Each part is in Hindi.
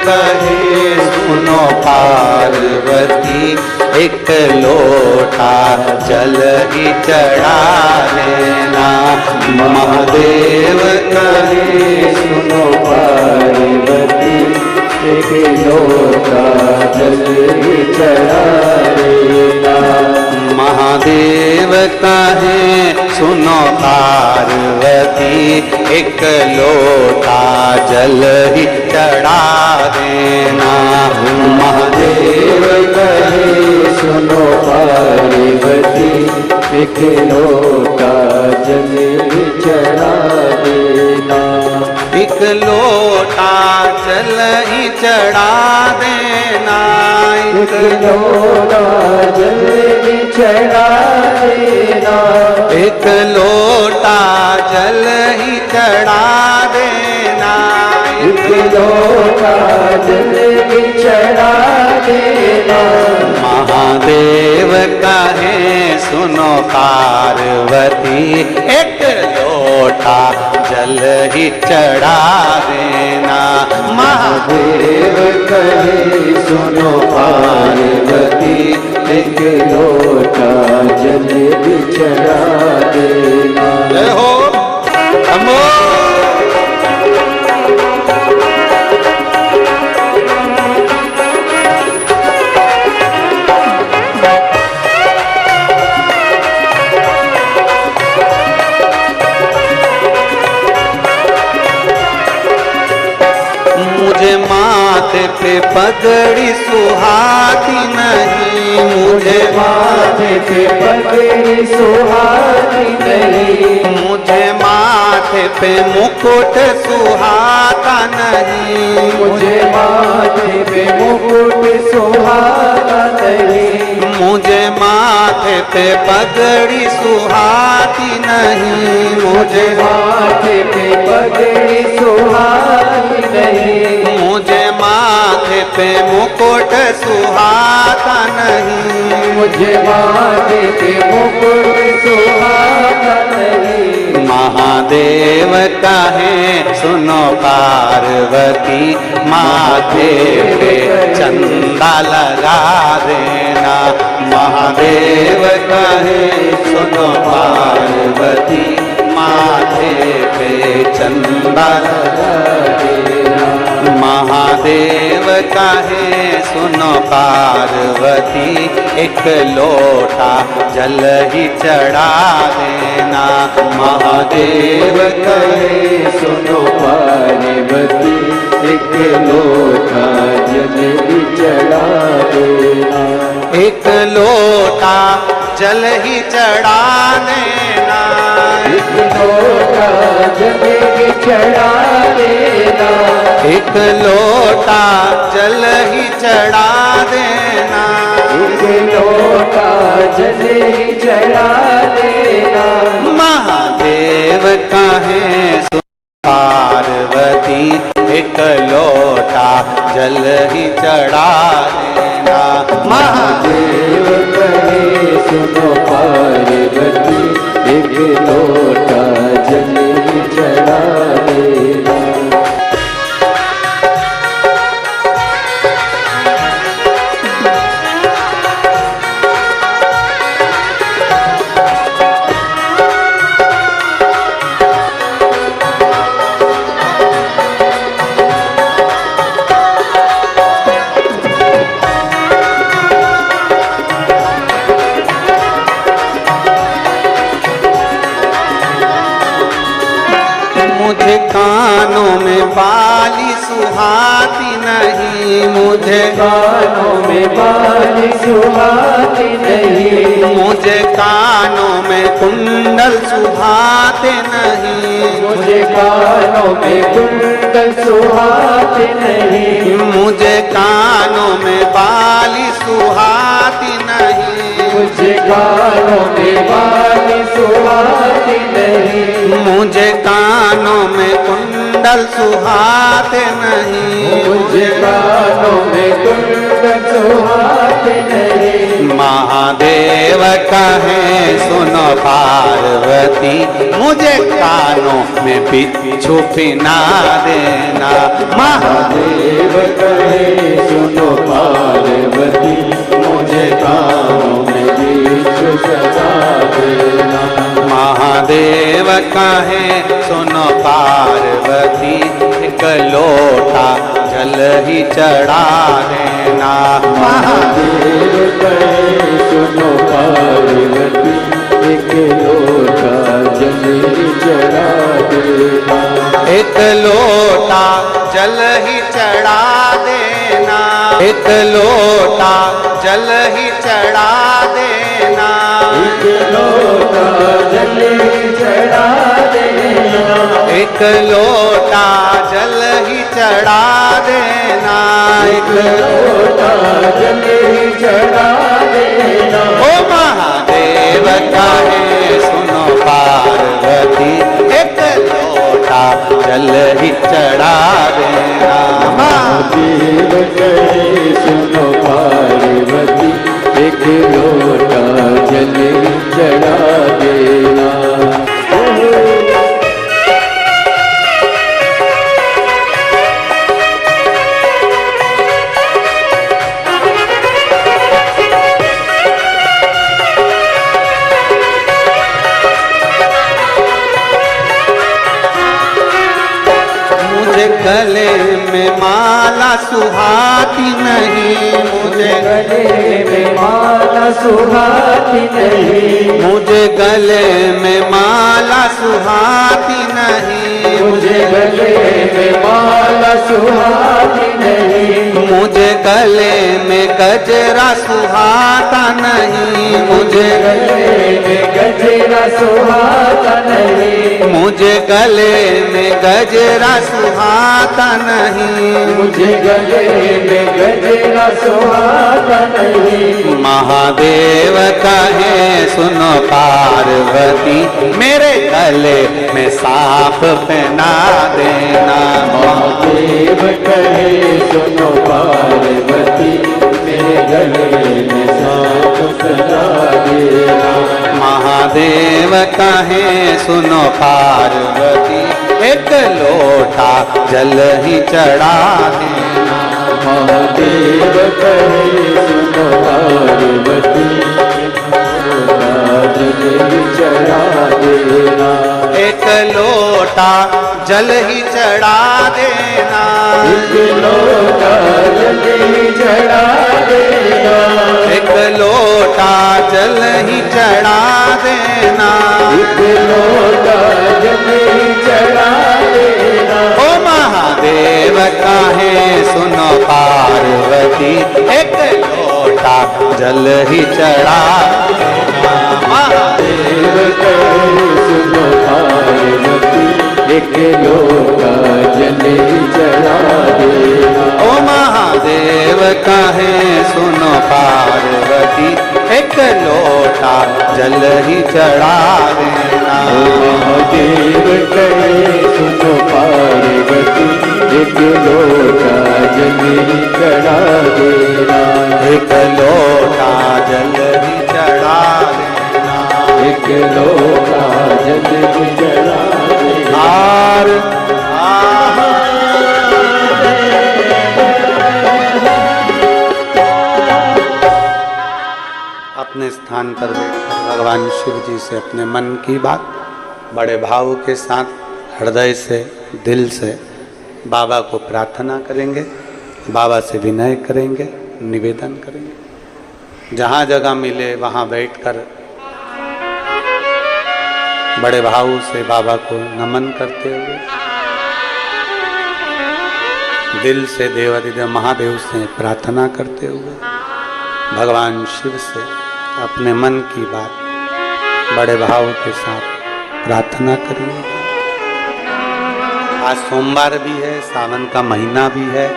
कहे सुनो पार्वती, एक लोटा जल ही चढ़ा देना। महादेव कहे सुनो पार्वती, एक लोटा जल ही चढ़ा देना। महादेव कहे सुनो पार्वती, एक लोटा जल ही चढ़ा देना। महादेव कहे सुनो पार्वती, एक लोटा जल ही चढ़ा देना। एक लोटा जल ही चढ़ा देना। एक लोटा जल ही चढ़ा देना। एक लोटा जल ही चढ़ा देना। एक लोटा जल ही चढ़ा देना। महादेव कहे सुनो पार्वती, एक लोटा जल ही चढ़ा देना। महादेव कहे सुनो पार्वती, एक लोटा जल ही चढ़ा देना। जय हो अमो। मुझे माथे पे पगड़ी सुहाती नहीं। मुझे माथे पे पगड़ी सुहाती नहीं। मुझे माथे पे मुकुट सुहाता नहीं। मुझे माथे पे मुकुट सुहाता नहीं। मुझे माथे पे पगड़ी सुहाती नहीं। मुझे माथे पे पगड़ी सुहाती नहीं। मुझे माथे पे मुकुट सुहाता नहीं। मुझे माथे पे मुकुट सुहाता नहीं। महादेव कहे सुनो पार्वती, माथे पे चंदा लगा देना। महादेव कहे सुनो पार्वती, माथे पे चंदा लगा देना। महादेव कहे सुनो पार्वती, एक लोटा जल ही चढ़ा देना। महादेव कहे सुनो पार्वती, एक लोटा जल ही चढ़ा देना। एक लोटा जल ही चढ़ा देना। एक लोटा जल ही चढ़ा देना। एक लोटा जल ही चढ़ा देना। एक लोटा जल ही चढ़ा देना। महादेव कहे पार्वती, एक लोटा जल ही चढ़ा देना। महादेव कहे सुनो पार्वती, एक लोटा जल ही चढ़ा देना। मुझे कानों में बाली सुहाती नहीं। मुझे कानों में बाली सुहाती नहीं। मुझे कानों में कुंडल सुहाते नहीं। मुझे कानों में कुंडल सुहाते नहीं। मुझे कानों में बाली सुहाती नहीं। मुझे कानों में बाली सुहाती नहीं। मुझे कानों में कुंडल सुहाते नहीं। मुझे कानों में कुंडल सुहाते नहीं। महादेव कहे सुनो पार्वती, मुझे कानों में बिच्छू पिना देना। महादेव कहे एक लोटा जल ही चढ़ा देना। महादेव कहे सुनो पार्वती, एक लोटा जल ही चढ़ा देना। एक लोटा जल ही चढ़ा देना। एक लोटा जल ही चढ़ा देना। एक लोटा जल ही चढ़ा देना। एक लोटा जल ही चढ़ा देना। एक लोटा जल ही चढ़ा देना। ओ महादेव कहे सुनो पार्वती, एक लोटा जल ही चढ़ा देना। महादेव कहे सुनो पार्वती, एक लोटा जल ही चढ़ा देना। गले में माला सुहाती नहीं, मुझे गले में माला सुहाती नहीं। मुझे गले में माला सुहाती नहीं। मुझे गले में माला सुहाती नहीं। मुझे गले में गजरा सुहाता नहीं। मुझे गले में गजरा सुहाता नहीं। मुझे गले में गजरा सुहाता नहीं। मुझे गले में गजरा सुहाता नहीं। महादेव कहे सुनो पार्वती, मेरे गले में सांप पहना देना। महादेव कहे सुनो पार्वती, मेरे गले में सांप पहना देना। महादेव कहे सुनो पार्वती, एक लोटा जल ही चढ़ा देना। महादेव कहे सुनो पार्वती, जल ही चढ़ा देना। एक लोटा जल ही चढ़ा देना। एक लोटा जल ही चढ़ा देना। एक लोटा जल ही चढ़ा देना। एक लोटा जल ही चढ़ा देना। ओ महादेव कहे सुनो पार्वती, एक लोटा जल ही चढ़ा देना। महादेव कहे सुनो पार्वती, एक लोटा जल ही चढ़ा देना। ओ महादेव कहे सुनो पार्वती, एक लोटा जल ही चढ़ा देना। महादेव कहे सुनो पार्वती, एक लोटा जल ही चढ़ा देना। एक लोटा जल ही चढ़ा देना। एक लोटा जल ही चढ़ा देना। हार अपने स्थान पर बैठकर भगवान शिव जी से अपने मन की बात बड़े भाव के साथ हृदय से, दिल से बाबा को प्रार्थना करेंगे, बाबा से विनय करेंगे, निवेदन करेंगे। जहाँ जगह मिले वहाँ बैठकर बड़े भाव से बाबा को नमन करते हुए, दिल से देवाधिदेव महादेव से प्रार्थना करते हुए, भगवान शिव से अपने मन की बात बड़े भाव के साथ प्रार्थना करिए। आज सोमवार भी है, सावन का महीना भी है।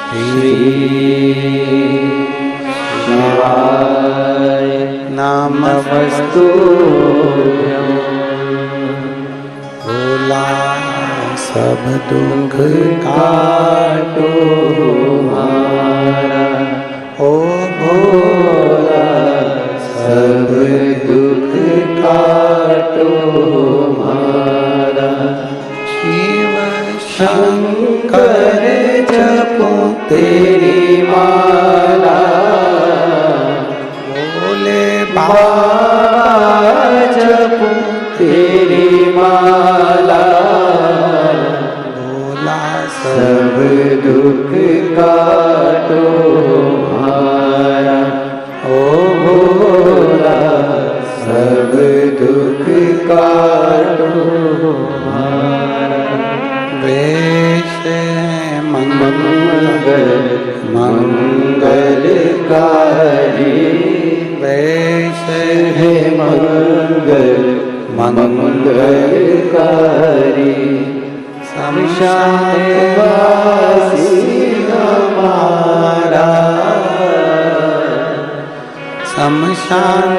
श्री शिवाय नमस्तुभ्यं। भोला सब दुख काटो हमारा, ओ भोला सब दुख काटो हमारा। शिव शंकर जपो तेरी माला, भोले बाबा जपो तेरी माला। भोला सब दुख काटो हमारा, ओ भोला सब दुख काटो हमारा। वेश मंगल मंगलकारी, वेश है मंगल मंगलकारी। शमशान वासी हमारा, शमशान